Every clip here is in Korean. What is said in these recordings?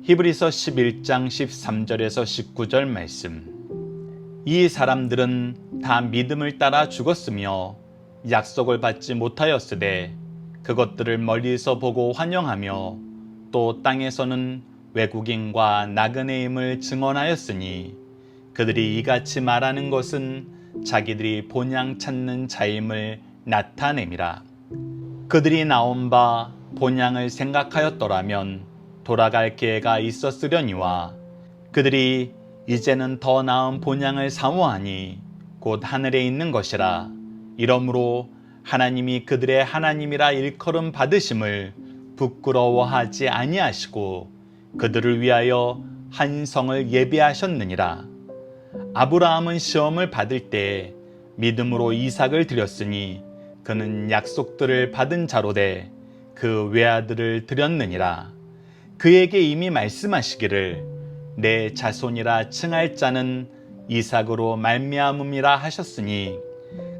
히브리서 11장 13절에서 19절 말씀. 이 사람들은 다 믿음을 따라 죽었으며 약속을 받지 못하였으되 그것들을 멀리서 보고 환영하며 또 땅에서는 외국인과 나그네임을 증언하였으니 그들이 이같이 말하는 것은 자기들이 본향 찾는 자임을 나타냄이라. 그들이 나온 바 본향을 생각하였더라면 돌아갈 기회가 있었으려니와 그들이 이제는 더 나은 본향을 사모하니 곧 하늘에 있는 것이라. 이러므로 하나님이 그들의 하나님이라 일컬음 받으심을 부끄러워하지 아니하시고 그들을 위하여 한 성을 예비하셨느니라. 아브라함은 시험을 받을 때 믿음으로 이삭을 드렸으니 그는 약속들을 받은 자로되 그 외아들을 드렸느니라. 그에게 이미 말씀하시기를 내 자손이라 칭할 자는 이삭으로 말미암음이라 하셨으니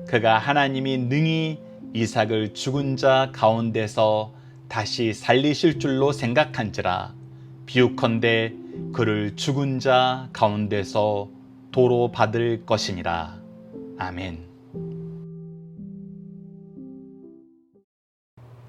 그가 하나님이 능히 이삭을 죽은 자 가운데서 다시 살리실 줄로 생각한지라. 비유컨대 그를 죽은 자 가운데서 도로 받을 것이니라. 아멘.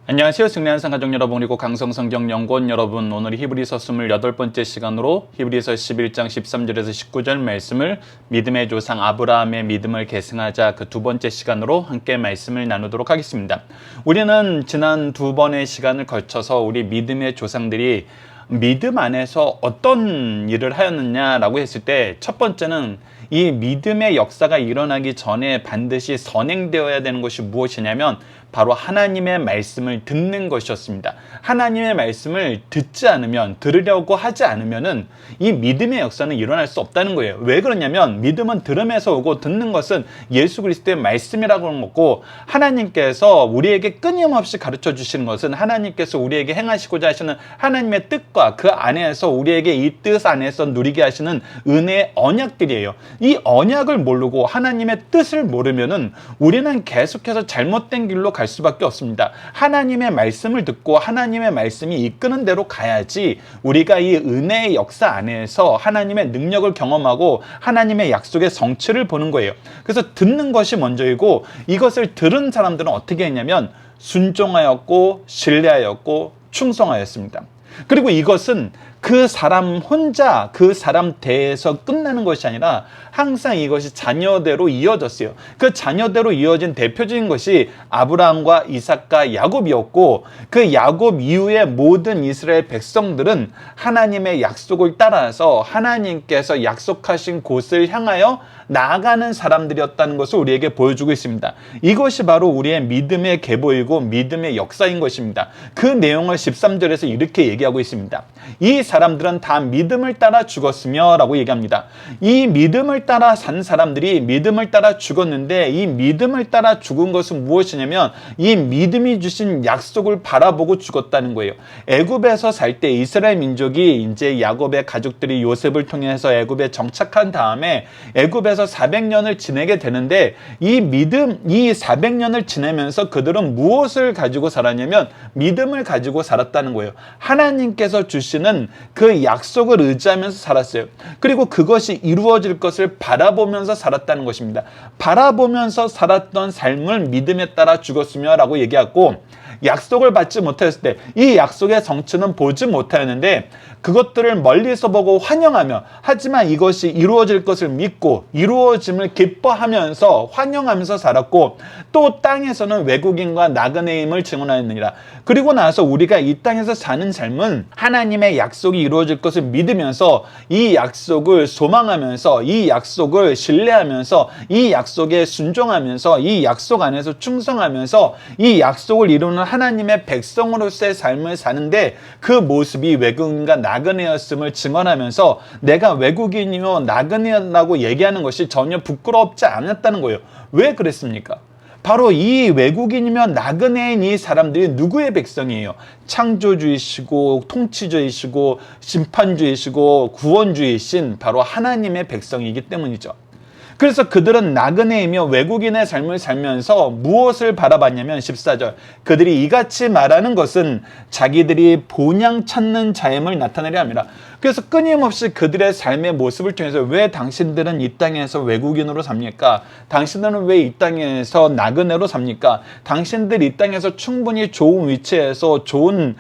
안녕하세요. 승리하는 가족 여러분, 그리고 강성성경연구원 여러분, 오늘 히브리서 28번째 시간으로 히브리서 11장 13절에서 19절 말씀을 믿음의 조상 아브라함의 믿음을 계승하자 그 두 번째 시간으로 함께 말씀을 나누도록 하겠습니다. 우리는 지난 두 번의 시간을 걸쳐서 우리 믿음의 조상들이 믿음 안에서 어떤 일을 하였느냐라고 했을 때 첫 번째는 이 믿음의 역사가 일어나기 전에 반드시 선행되어야 되는 것이 무엇이냐면 바로 하나님의 말씀을 듣는 것이었습니다. 하나님의 말씀을 듣지 않으면, 들으려고 하지 않으면은 이 믿음의 역사는 일어날 수 없다는 거예요. 왜 그러냐면 믿음은 들음에서 오고 듣는 것은 예수 그리스도의 말씀이라고 하는 거고, 하나님께서 우리에게 끊임없이 가르쳐 주시는 것은 하나님께서 우리에게 행하시고자 하시는 하나님의 뜻과 그 안에서 우리에게 이 뜻 안에서 누리게 하시는 은혜의 언약들이에요. 이 언약을 모르고 하나님의 뜻을 모르면은 우리는 계속해서 잘못된 길로 갈 수밖에 없습니다. 하나님의 말씀을 듣고 하나님의 말씀이 이끄는 대로 가야지 우리가 이 은혜의 역사 안에서 하나님의 능력을 경험하고 하나님의 약속의 성취를 보는 거예요. 그래서 듣는 것이 먼저이고, 이것을 들은 사람들은 어떻게 했냐면 순종하였고 신뢰하였고 충성하였습니다. 그리고 이것은 그 사람 혼자, 그 사람 대에서 끝나는 것이 아니라 항상 이것이 자녀대로 이어졌어요. 그 자녀대로 이어진 대표적인 것이 아브라함과 이삭과 야곱이었고, 그 야곱 이후의 모든 이스라엘 백성들은 하나님의 약속을 따라서 하나님께서 약속하신 곳을 향하여 나아가는 사람들이었다는 것을 우리에게 보여주고 있습니다. 이것이 바로 우리의 믿음의 계보이고 믿음의 역사인 것입니다. 그 내용을 13절에서 이렇게 얘기하고 있습니다. 이 사람들은 다 믿음을 따라 죽었으며 라고 얘기합니다. 이 믿음을 따라 산 사람들이 믿음을 따라 죽었는데, 이 믿음을 따라 죽은 것은 무엇이냐면 이 믿음이 주신 약속을 바라보고 죽었다는 거예요. 애굽에서 살 때 이스라엘 민족이 이제 야곱의 가족들이 요셉을 통해서 애굽에 정착한 다음에 애굽에서 400년을 지내게 되는데, 이 400년을 지내면서 그들은 무엇을 가지고 살았냐면 믿음을 가지고 살았다는 거예요. 하나님께서 주시는 그 약속을 의지하면서 살았어요. 그리고 그것이 이루어질 것을 바라보면서 살았다는 것입니다. 바라보면서 살았던 삶을 믿음에 따라 죽었으며 라고 얘기하고, 약속을 받지 못했을 때 이 약속의 성취는 보지 못하였는데 그것들을 멀리서 보고 환영하며, 하지만 이것이 이루어질 것을 믿고 이루어짐을 기뻐하면서 환영하면서 살았고, 또 땅에서는 외국인과 나그네임을 증언하였느니라. 그리고 나서 우리가 이 땅에서 사는 삶은 하나님의 약속이 이루어질 것을 믿으면서 이 약속을 소망하면서 이 약속을 신뢰하면서 이 약속에 순종하면서 이 약속 안에서 충성하면서 이 약속을 이루는 하나님의 백성으로서의 삶을 사는데, 그 모습이 외국인과 나그네였음을 증언하면서 내가 외국인이며 나그네라고 얘기하는 것이 전혀 부끄럽지 않았다는 거예요. 왜 그랬습니까? 바로 이 외국인이며 나그네인 이 사람들이 누구의 백성이에요? 창조주이시고 통치주이시고 심판주이시고 구원주이신 바로 하나님의 백성이기 때문이죠. 그래서 그들은 나그네이며 외국인의 삶을 살면서 무엇을 바라봤냐면 14절, 그들이 이같이 말하는 것은 자기들이 본향 찾는 자임을 나타내려 합니다. 그래서 끊임없이 그들의 삶의 모습을 통해서 왜 당신들은 이 땅에서 외국인으로 삽니까? 당신들은 왜 이 땅에서 나그네로 삽니까? 당신들 이 땅에서 충분히 좋은 위치에서 좋은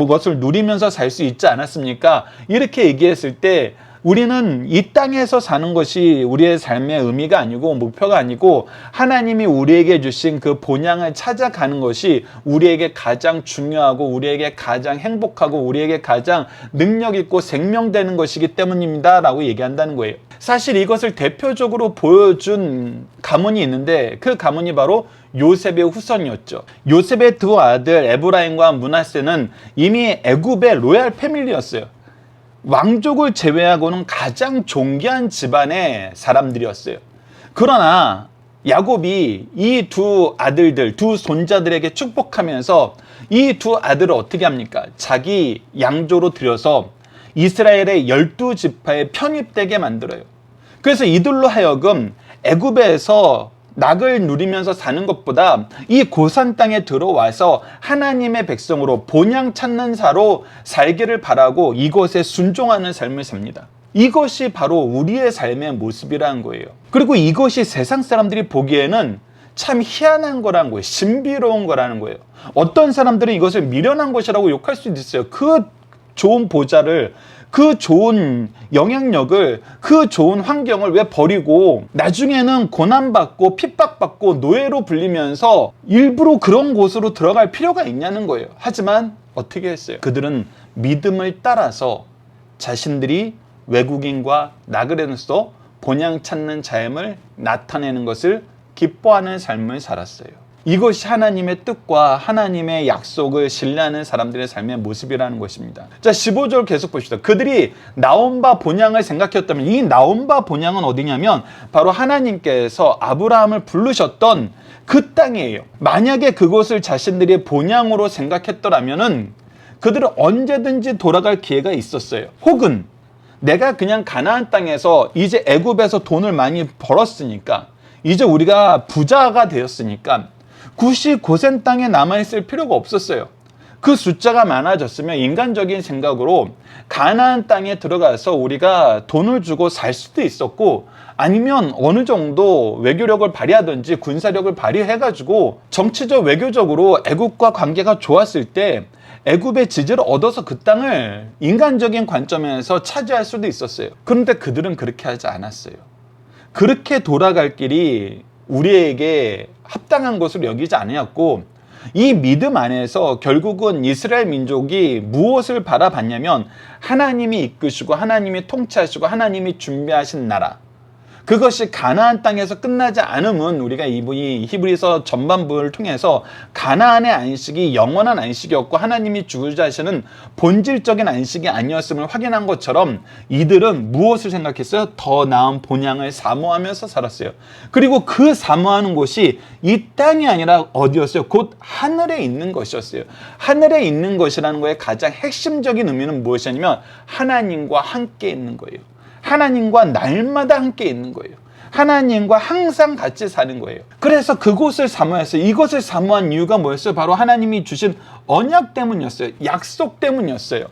것을 누리면서 살 수 있지 않았습니까? 이렇게 얘기했을 때 우리는 이 땅에서 사는 것이 우리의 삶의 의미가 아니고 목표가 아니고 하나님이 우리에게 주신 그 본향을 찾아가는 것이 우리에게 가장 중요하고 우리에게 가장 행복하고 우리에게 가장 능력 있고 생명되는 것이기 때문입니다 라고 얘기한다는 거예요. 사실 이것을 대표적으로 보여준 가문이 있는데 그 가문이 바로 요셉의 후손이었죠. 요셉의 두 아들 에브라임과 므낫세는 이미 애굽의 로얄 패밀리였어요. 왕족을 제외하고는 가장 존귀한 집안의 사람들이었어요. 그러나 야곱이 이 두 아들들, 두 손자들에게 축복하면서 이 두 아들을 어떻게 합니까? 자기 양조로 들여서 이스라엘의 12지파에 편입되게 만들어요. 그래서 이들로 하여금 애굽에서 낙을 누리면서 사는 것보다 이 고산 땅에 들어와서 하나님의 백성으로 본향 찾는 자로 살기를 바라고 이곳에 순종하는 삶을 삽니다. 이것이 바로 우리의 삶의 모습이라는 거예요. 그리고 이것이 세상 사람들이 보기에는 참 희한한 거라는 거예요. 신비로운 거라는 거예요. 어떤 사람들은 이것을 미련한 것이라고 욕할 수도 있어요. 그 좋은 보좌를, 그 좋은 영향력을, 그 좋은 환경을 왜 버리고 나중에는 고난받고 핍박받고 노예로 불리면서 일부러 그런 곳으로 들어갈 필요가 있냐는 거예요. 하지만 어떻게 했어요? 그들은 믿음을 따라서 자신들이 외국인과 나그네로서 본향 찾는 자임을 나타내는 것을 기뻐하는 삶을 살았어요. 이것이 하나님의 뜻과 하나님의 약속을 신뢰하는 사람들의 삶의 모습이라는 것입니다. 자, 15절 계속 봅시다. 그들이 나온 바 본향을 생각했다면 이 나온 바 본향은 어디냐면 바로 하나님께서 아브라함을 부르셨던 그 땅이에요. 만약에 그곳을 자신들이 본향으로 생각했더라면은 그들은 언제든지 돌아갈 기회가 있었어요. 혹은 내가 그냥 가나안 땅에서 이제 애굽에서 돈을 많이 벌었으니까 이제 우리가 부자가 되었으니까 굳이 고센 땅에 남아있을 필요가 없었어요. 그 숫자가 많아졌으면 인간적인 생각으로 가나안 땅에 들어가서 우리가 돈을 주고 살 수도 있었고 아니면 어느 정도 외교력을 발휘하든지 군사력을 발휘해가지고 정치적 외교적으로 애굽과 관계가 좋았을 때 애굽의 지지를 얻어서 그 땅을 인간적인 관점에서 차지할 수도 있었어요. 그런데 그들은 그렇게 하지 않았어요. 그렇게 돌아갈 길이 우리에게 합당한 것으로 여기지 아니었고 이 믿음 안에서 결국은 이스라엘 민족이 무엇을 바라봤냐면 하나님이 이끄시고 하나님이 통치하시고 하나님이 준비하신 나라, 그것이 가나안 땅에서 끝나지 않음은 우리가 이 히브리서 전반부를 통해서 가나안의 안식이 영원한 안식이었고 하나님이 주구자시는 본질적인 안식이 아니었음을 확인한 것처럼 이들은 무엇을 생각했어요? 더 나은 본향을 사모하면서 살았어요. 그리고 그 사모하는 곳이 이 땅이 아니라 어디였어요? 곧 하늘에 있는 것이었어요. 하늘에 있는 것이라는 거의 가장 핵심적인 의미는 무엇이냐면 하나님과 함께 있는 거예요. 하나님과 날마다 함께 있는 거예요. 하나님과 항상 같이 사는 거예요. 그래서 그곳을 사모했어요. 이것을 사모한 이유가 뭐였어요? 바로 하나님이 주신 언약 때문이었어요. 약속 때문이었어요.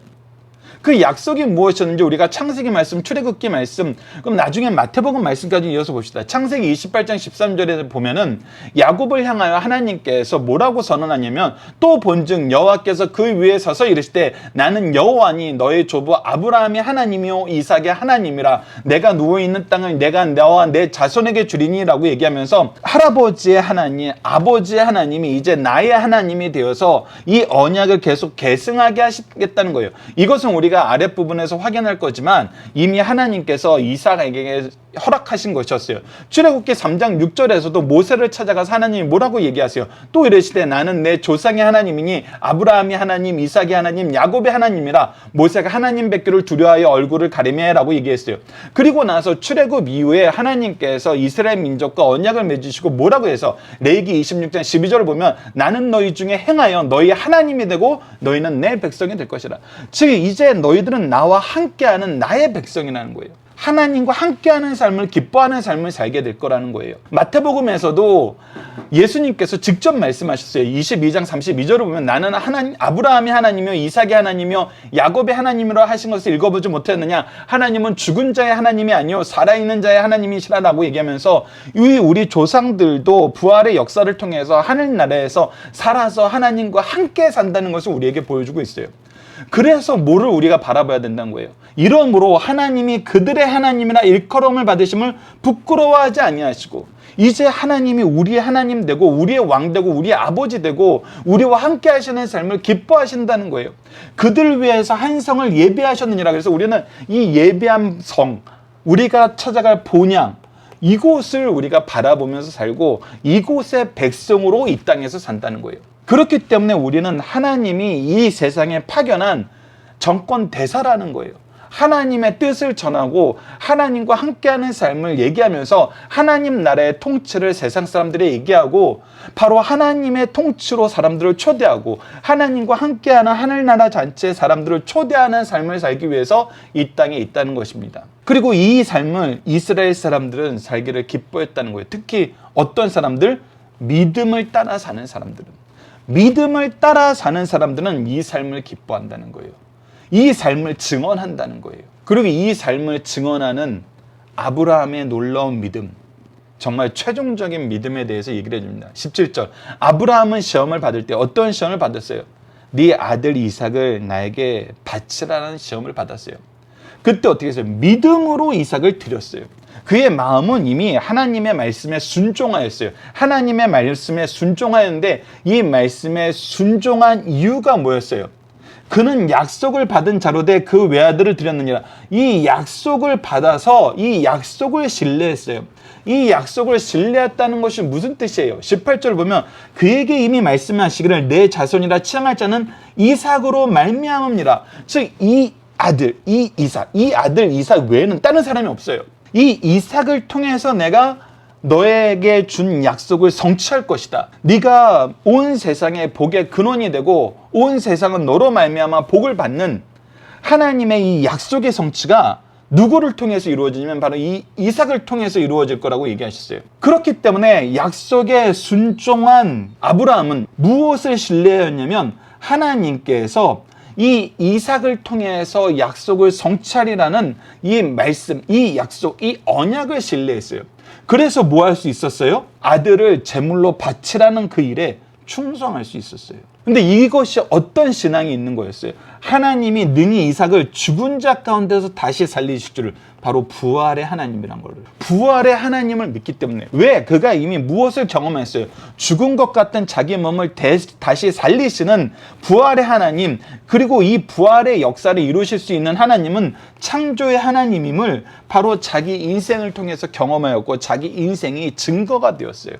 그 약속이 무엇이었는지 우리가 창세기 말씀, 출애굽기 말씀, 그럼 나중에 마태복음 말씀까지 이어서 봅시다. 창세기 28장 13절에 보면은 야곱을 향하여 하나님께서 뭐라고 선언하냐면 또 본즉 여호와께서 그 위에 서서 이르실 때 나는 여호와니 너의 조부 아브라함의 하나님이요 이삭의 하나님이라 내가 누워있는 땅을 내가 너와 내 자손에게 주리니라고 얘기하면서 할아버지의 하나님, 아버지의 하나님이 이제 나의 하나님이 되어서 이 언약을 계속 계승하게 하시겠다는 거예요. 이것은 우리가 아랫부분에서 확인할 거지만 이미 하나님께서 이삭에게 허락하신 것이었어요. 출애굽기 3장 6절에서도 모세를 찾아가서 하나님이 뭐라고 얘기하세요? 또 이르시되 나는 내 조상의 하나님이니 아브라함이 하나님, 이삭이 하나님, 야곱의 하나님이라. 모세가 하나님 뵙기를 두려워하여 얼굴을 가리매라고 얘기했어요. 그리고 나서 출애굽 이후에 하나님께서 이스라엘 민족과 언약을 맺으시고 뭐라고 해서 레위기 26장 12절을 보면 나는 너희 중에 행하여 너희 하나님이 되고 너희는 내 백성이 될 것이라. 즉 이제 너희들은 나와 함께하는 나의 백성이라는 거예요. 하나님과 함께하는 삶을 기뻐하는 삶을 살게 될 거라는 거예요. 마태복음에서도 예수님께서 직접 말씀하셨어요. 22장 32절을 보면 나는 하나님, 아브라함이 하나님이며 이삭이 하나님이며 야곱의 하나님이라 하신 것을 읽어보지 못했느냐. 하나님은 죽은 자의 하나님이 아니요 살아있는 자의 하나님이시라라고 얘기하면서 우리 조상들도 부활의 역사를 통해서 하늘나라에서 살아서 하나님과 함께 산다는 것을 우리에게 보여주고 있어요. 그래서 뭐를 우리가 바라봐야 된다는 거예요. 이러므로 하나님이 그들의 하나님이라 일컬음을 받으심을 부끄러워하지 아니하시고 이제 하나님이 우리의 하나님 되고 우리의 왕 되고 우리의 아버지 되고 우리와 함께 하시는 삶을 기뻐하신다는 거예요. 그들 위해서 한 성을 예배하셨느니라. 그래서 우리는 이 예배한 성, 우리가 찾아갈 본향, 이곳을 우리가 바라보면서 살고 이곳의 백성으로 이 땅에서 산다는 거예요. 그렇기 때문에 우리는 하나님이 이 세상에 파견한 정권 대사라는 거예요. 하나님의 뜻을 전하고 하나님과 함께하는 삶을 얘기하면서 하나님 나라의 통치를 세상 사람들이 얘기하고 바로 하나님의 통치로 사람들을 초대하고 하나님과 함께하는 하늘나라 잔치의 사람들을 초대하는 삶을 살기 위해서 이 땅에 있다는 것입니다. 그리고 이 삶을 이스라엘 사람들은 살기를 기뻐했다는 거예요. 특히 어떤 사람들? 믿음을 따라 사는 사람들은. 믿음을 따라 사는 사람들은 이 삶을 기뻐한다는 거예요. 이 삶을 증언한다는 거예요. 그리고 이 삶을 증언하는 아브라함의 놀라운 믿음, 정말 최종적인 믿음에 대해서 얘기를 해줍니다. 17절, 아브라함은 시험을 받을 때 어떤 시험을 받았어요? 네 아들 이삭을 나에게 바치라는 시험을 받았어요. 그때 어떻게 했어요? 믿음으로 이삭을 드렸어요. 그의 마음은 이미 하나님의 말씀에 순종하였어요. 하나님의 말씀에 순종하였는데 이 말씀에 순종한 이유가 뭐였어요? 그는 약속을 받은 자로 돼 그 외아들을 드렸느니라. 이 약속을 받아서 이 약속을 신뢰했어요. 이 약속을 신뢰했다는 것이 무슨 뜻이에요? 18절 보면 그에게 이미 말씀하시기를 내 자손이라 칭할 자는 이삭으로 말미암음이라. 즉 이 아들, 이 아들 이삭 외에는 다른 사람이 없어요. 이 이삭을 통해서 내가 너에게 준 약속을 성취할 것이다. 네가 온 세상의 복의 근원이 되고 온 세상은 너로 말미암아 복을 받는 하나님의 이 약속의 성취가 누구를 통해서 이루어지냐면 바로 이 이삭을 통해서 이루어질 거라고 얘기하셨어요. 그렇기 때문에 약속에 순종한 아브라함은 무엇을 신뢰했냐면 하나님께서 이 이삭을 통해서 약속을 성취하리라는 이 말씀, 이 약속, 이 언약을 신뢰했어요. 그래서 뭐 할 수 있었어요? 아들을 제물로 바치라는 그 일에 충성할 수 있었어요. 근데 이것이 어떤 신앙이 있는 거였어요? 하나님이 능히 이삭을 죽은 자 가운데서 다시 살리실 줄을, 바로 부활의 하나님이란 걸. 부활의 하나님을 믿기 때문에. 왜? 그가 이미 무엇을 경험했어요? 죽은 것 같은 자기 몸을 다시 살리시는 부활의 하나님, 그리고 이 부활의 역사를 이루실 수 있는 하나님은 창조의 하나님임을 바로 자기 인생을 통해서 경험하였고 자기 인생이 증거가 되었어요.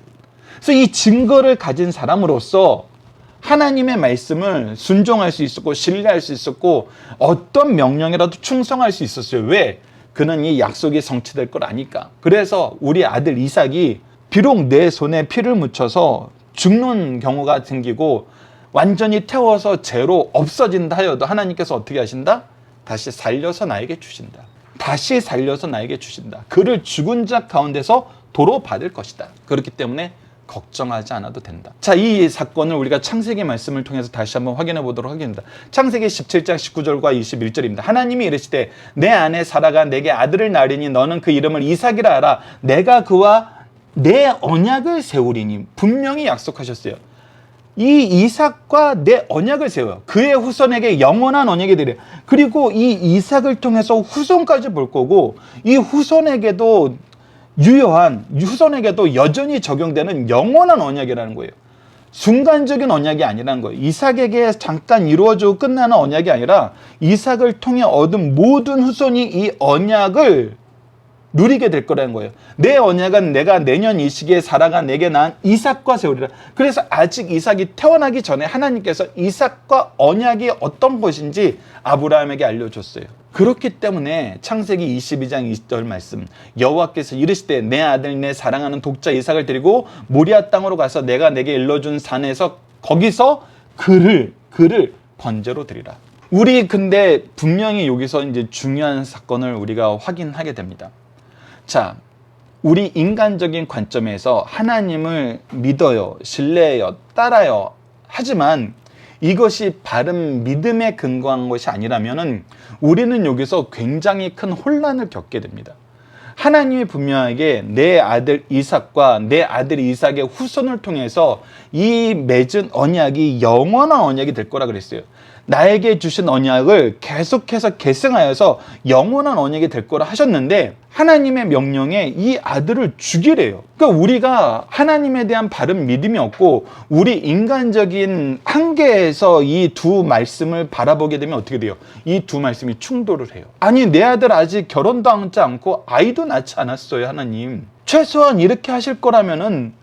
그래서 이 증거를 가진 사람으로서 하나님의 말씀을 순종할 수 있었고 신뢰할 수 있었고 어떤 명령이라도 충성할 수 있었어요. 왜? 그는 이 약속이 성취될 걸 아니까. 그래서 우리 아들 이삭이 비록 내 손에 피를 묻혀서 죽는 경우가 생기고 완전히 태워서 죄로 없어진다 하여도 하나님께서 어떻게 하신다? 다시 살려서 나에게 주신다. 다시 살려서 나에게 주신다. 그를 죽은 자 가운데서 도로 받을 것이다. 그렇기 때문에 걱정하지 않아도 된다. 자, 이 사건을 우리가 창세기 말씀을 통해서 다시 한번 확인해 보도록 하겠습니다. 창세기 17장 19절과 21절입니다. 하나님이 이르시되 내 아내 사라가 내게 아들을 낳으리니 너는 그 이름을 이삭이라 하라. 내가 그와 내 언약을 세우리니. 분명히 약속하셨어요. 이 이삭과 내 언약을 세워요. 그의 후손에게 영원한 언약이 되래. 그리고 이 이삭을 통해서 후손까지 볼 거고 이 후손에게도 유효한, 후손에게도 여전히 적용되는 영원한 언약이라는 거예요. 순간적인 언약이 아니라는 거예요. 이삭에게 잠깐 이루어지고 끝나는 언약이 아니라 이삭을 통해 얻은 모든 후손이 이 언약을 누리게 될 거라는 거예요. 내 언약은 내가 내년 이 시기에 사라가 내게 낳은 이삭과 세우리라. 그래서 아직 이삭이 태어나기 전에 하나님께서 이삭과 언약이 어떤 것인지 아브라함에게 알려줬어요. 그렇기 때문에 창세기 22장 20절 말씀, 여호와께서 이르시되 내 아들 내 사랑하는 독자 이삭을 데리고 모리아 땅으로 가서 내가 내게 일러준 산에서 거기서 그를 번제로 드리라. 우리 근데 분명히 여기서 이제 중요한 사건을 우리가 확인하게 됩니다. 자, 우리 인간적인 관점에서 하나님을 믿어요, 신뢰해요, 따라요. 하지만 이것이 바른 믿음에 근거한 것이 아니라면은 우리는 여기서 굉장히 큰 혼란을 겪게 됩니다. 하나님이 분명하게 내 아들 이삭과 내 아들 이삭의 후손을 통해서 이 맺은 언약이 영원한 언약이 될 거라 그랬어요. 나에게 주신 언약을 계속해서 계승하여서 영원한 언약이 될 거라 하셨는데 하나님의 명령에 이 아들을 죽이래요. 그러니까 우리가 하나님에 대한 바른 믿음이 없고 우리 인간적인 한계에서 이 두 말씀을 바라보게 되면 어떻게 돼요? 이 두 말씀이 충돌을 해요. 아니, 내 아들 아직 결혼도 하지 않고 아이도 낳지 않았어요, 하나님. 최소한 이렇게 하실 거라면은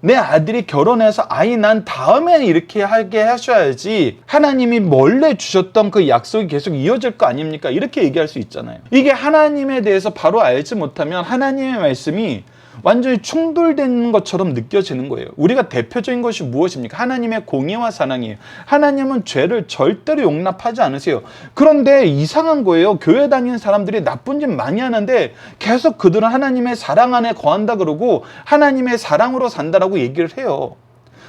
내 아들이 결혼해서 아이 난 다음에 이렇게 하게 하셔야지 하나님이 원래 주셨던 그 약속이 계속 이어질 거 아닙니까? 이렇게 얘기할 수 있잖아요. 이게 하나님에 대해서 바로 알지 못하면 하나님의 말씀이 완전히 충돌되는 것처럼 느껴지는 거예요. 우리가 대표적인 것이 무엇입니까? 하나님의 공의와 사랑이에요. 하나님은 죄를 절대로 용납하지 않으세요. 그런데 이상한 거예요. 교회 다니는 사람들이 나쁜 짓 많이 하는데 계속 그들은 하나님의 사랑 안에 거한다 그러고 하나님의 사랑으로 산다라고 얘기를 해요.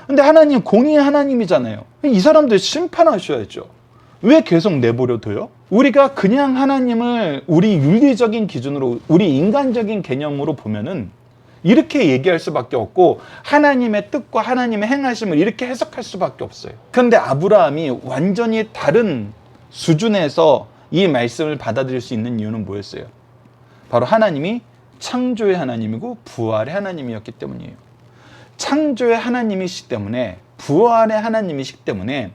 근데 하나님 공의의 하나님이잖아요. 이 사람들 심판하셔야죠. 왜 계속 내버려 둬요? 우리가 그냥 하나님을 우리 윤리적인 기준으로 우리 인간적인 개념으로 보면은 이렇게 얘기할 수밖에 없고 하나님의 뜻과 하나님의 행하심을 이렇게 해석할 수밖에 없어요. 그런데 아브라함이 완전히 다른 수준에서 이 말씀을 받아들일 수 있는 이유는 뭐였어요? 바로 하나님이 창조의 하나님이고 부활의 하나님이었기 때문이에요. 창조의 하나님이시기 때문에 부활의 하나님이시기 때문에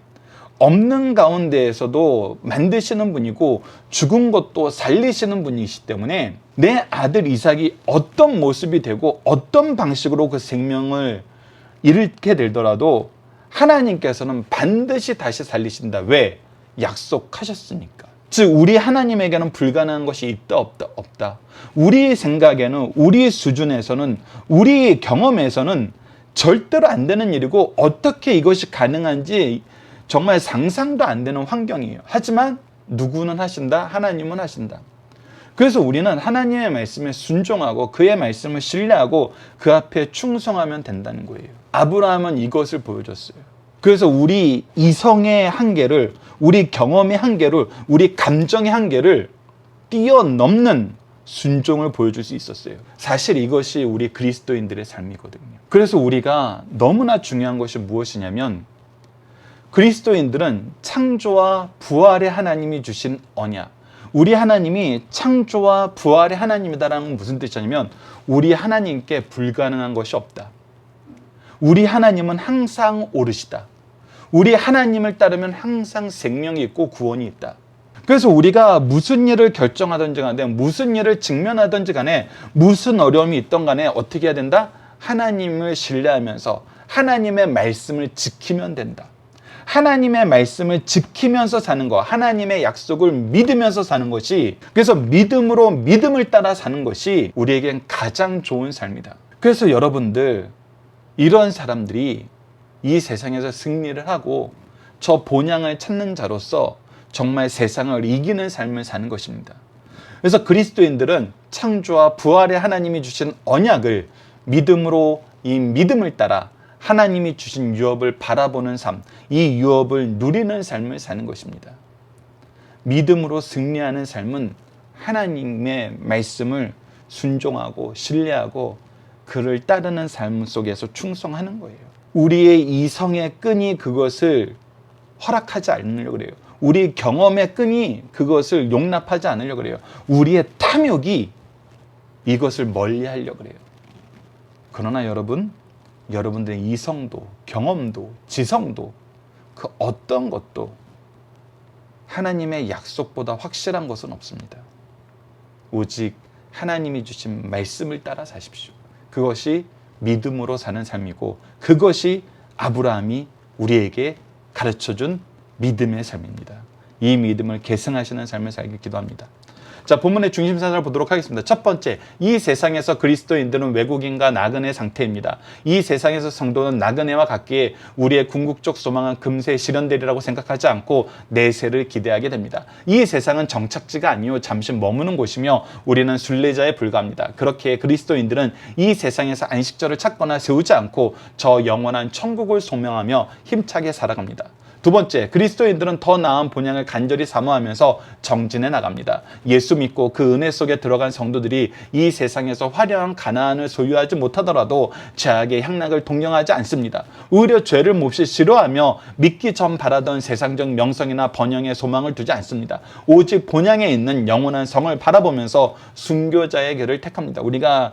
없는 가운데에서도 만드시는 분이고 죽은 것도 살리시는 분이시기 때문에 내 아들 이삭이 어떤 모습이 되고 어떤 방식으로 그 생명을 잃게 되더라도 하나님께서는 반드시 다시 살리신다. 왜? 약속하셨으니까. 즉 우리 하나님에게는 불가능한 것이 있다 없다. 우리 생각에는 우리 수준에서는 우리 경험에서는 절대로 안 되는 일이고 어떻게 이것이 가능한지 정말 상상도 안 되는 환경이에요. 하지만 누구는 하신다? 하나님은 하신다. 그래서 우리는 하나님의 말씀에 순종하고 그의 말씀을 신뢰하고 그 앞에 충성하면 된다는 거예요. 아브라함은 이것을 보여줬어요. 그래서 우리 이성의 한계를, 우리 경험의 한계를, 우리 감정의 한계를 뛰어넘는 순종을 보여줄 수 있었어요. 사실 이것이 우리 그리스도인들의 삶이거든요. 그래서 우리가 너무나 중요한 것이 무엇이냐면 그리스도인들은 창조와 부활의 하나님이 주신 언약, 우리 하나님이 창조와 부활의 하나님이다라는 건 무슨 뜻이냐면 우리 하나님께 불가능한 것이 없다. 우리 하나님은 항상 오르시다. 우리 하나님을 따르면 항상 생명이 있고 구원이 있다. 그래서 우리가 무슨 일을 결정하든지 간에 무슨 일을 직면하든지 간에 무슨 어려움이 있던 간에 어떻게 해야 된다? 하나님을 신뢰하면서 하나님의 말씀을 지키면 된다. 하나님의 말씀을 지키면서 사는 것, 하나님의 약속을 믿으면서 사는 것이, 그래서 믿음으로 믿음을 따라 사는 것이 우리에겐 가장 좋은 삶이다. 그래서 여러분들, 이런 사람들이 이 세상에서 승리를 하고 저 본향을 찾는 자로서 정말 세상을 이기는 삶을 사는 것입니다. 그래서 그리스도인들은 창조와 부활의 하나님이 주신 언약을 믿음으로 이 믿음을 따라 하나님이 주신 유업을 바라보는 삶, 이 유업을 누리는 삶을 사는 것입니다. 믿음으로 승리하는 삶은 하나님의 말씀을 순종하고 신뢰하고 그를 따르는 삶 속에서 충성하는 거예요. 우리의 이성의 끈이 그것을 허락하지 않으려고 그래요. 우리 경험의 끈이 그것을 용납하지 않으려고 그래요. 우리의 탐욕이 이것을 멀리하려고 그래요. 그러나 여러분들의 이성도, 경험도, 지성도 그 어떤 것도 하나님의 약속보다 확실한 것은 없습니다. 오직 하나님이 주신 말씀을 따라 사십시오. 그것이 믿음으로 사는 삶이고 그것이 아브라함이 우리에게 가르쳐준 믿음의 삶입니다. 이 믿음을 계승하시는 삶을 살길 기도합니다. 자, 본문의 중심사를 보도록 하겠습니다. 첫 번째, 이 세상에서 그리스도인들은 외국인과 나그네 상태입니다. 이 세상에서 성도는 나그네와 같기에 우리의 궁극적 소망은 금세 실현되리라고 생각하지 않고 내세를 기대하게 됩니다. 이 세상은 정착지가 아니요 잠시 머무는 곳이며 우리는 순례자에 불과합니다. 그렇게 그리스도인들은 이 세상에서 안식처를 찾거나 세우지 않고 저 영원한 천국을 소명하며 힘차게 살아갑니다. 두 번째, 그리스도인들은 더 나은 본향을 간절히 사모하면서 정진해 나갑니다. 예수 믿고 그 은혜 속에 들어간 성도들이 이 세상에서 화려한 가나안을 소유하지 못하더라도 죄악의 향락을 동경하지 않습니다. 오히려 죄를 몹시 싫어하며 믿기 전 바라던 세상적 명성이나 번영의 소망을 두지 않습니다. 오직 본향에 있는 영원한 성을 바라보면서 순교자의 길을 택합니다. 우리가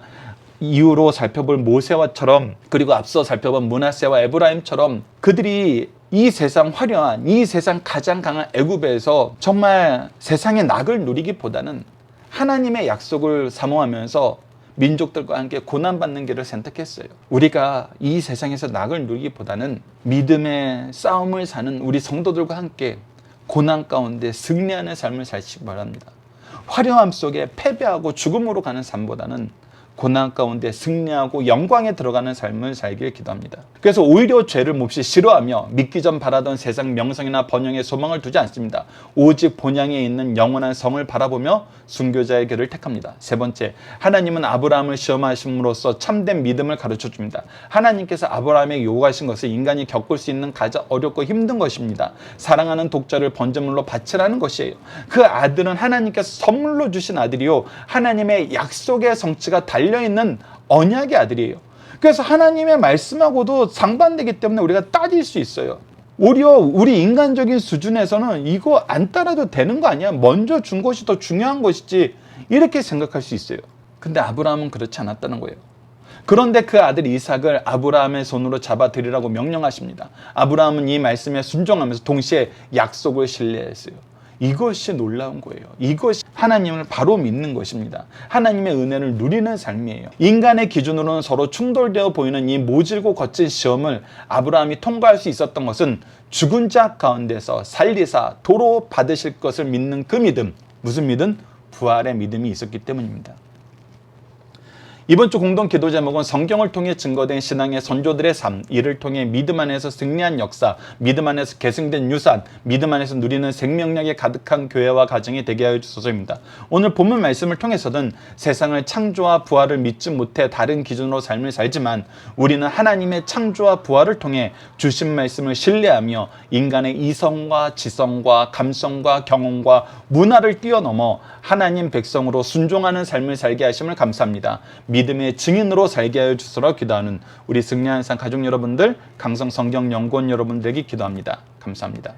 이후로 살펴볼 모세와처럼, 그리고 앞서 살펴본 므낫세와 에브라임처럼 그들이 이 세상 화려한, 이 세상 가장 강한 애굽에서 정말 세상의 낙을 누리기보다는 하나님의 약속을 사모하면서 민족들과 함께 고난받는 길을 선택했어요. 우리가 이 세상에서 낙을 누리기보다는 믿음의 싸움을 사는 우리 성도들과 함께 고난 가운데 승리하는 삶을 살시기 바랍니다. 화려함 속에 패배하고 죽음으로 가는 삶보다는 고난 가운데 승리하고 영광에 들어가는 삶을 살길 기도합니다. 그래서 오히려 죄를 몹시 싫어하며 믿기 전 바라던 세상 명성이나 번영의 소망을 두지 않습니다. 오직 본향에 있는 영원한 성을 바라보며 순교자의 길을 택합니다. 세 번째, 하나님은 아브라함을 시험하심으로써 참된 믿음을 가르쳐줍니다. 하나님께서 아브라함에게 요구하신 것은 인간이 겪을 수 있는 가장 어렵고 힘든 것입니다. 사랑하는 독자를 번제물로 바치라는 것이에요. 그 아들은 하나님께서 선물로 주신 아들이요, 하나님의 약속의 성취가 달려있는 언약의 아들이에요. 그래서 하나님의 말씀하고도 상반되기 때문에 우리가 따질 수 있어요. 오히려 우리 인간적인 수준에서는 이거 안 따라도 되는 거 아니야? 먼저 준 것이 더 중요한 것이지, 이렇게 생각할 수 있어요. 근데 아브라함은 그렇지 않았다는 거예요. 그런데 그 아들 이삭을 아브라함의 손으로 잡아들이라고 명령하십니다. 아브라함은 이 말씀에 순종하면서 동시에 약속을 신뢰했어요. 이것이 놀라운 거예요. 이것이 하나님을 바로 믿는 것입니다. 하나님의 은혜를 누리는 삶이에요. 인간의 기준으로는 서로 충돌되어 보이는 이 모질고 거친 시험을 아브라함이 통과할 수 있었던 것은 죽은 자 가운데서 살리사 도로 받으실 것을 믿는 그 믿음, 무슨 믿음? 부활의 믿음이 있었기 때문입니다. 이번 주 공동 기도 제목은 성경을 통해 증거된 신앙의 선조들의 삶, 이를 통해 믿음 안에서 승리한 역사, 믿음 안에서 계승된 유산, 믿음 안에서 누리는 생명력이 가득한 교회와 가정이 되게 하여 주소서입니다. 오늘 본문 말씀을 통해서는 세상을 창조와 부활을 믿지 못해 다른 기준으로 삶을 살지만 우리는 하나님의 창조와 부활을 통해 주신 말씀을 신뢰하며 인간의 이성과 지성과 감성과 경험과 문화를 뛰어넘어 하나님 백성으로 순종하는 삶을 살게 하심을 감사합니다. 믿음의 증인으로 살게 하여 주소서 기도하는 우리 승리한 상 가족 여러분들, 강성 성경 연구원 여러분들에게 기도합니다. 감사합니다.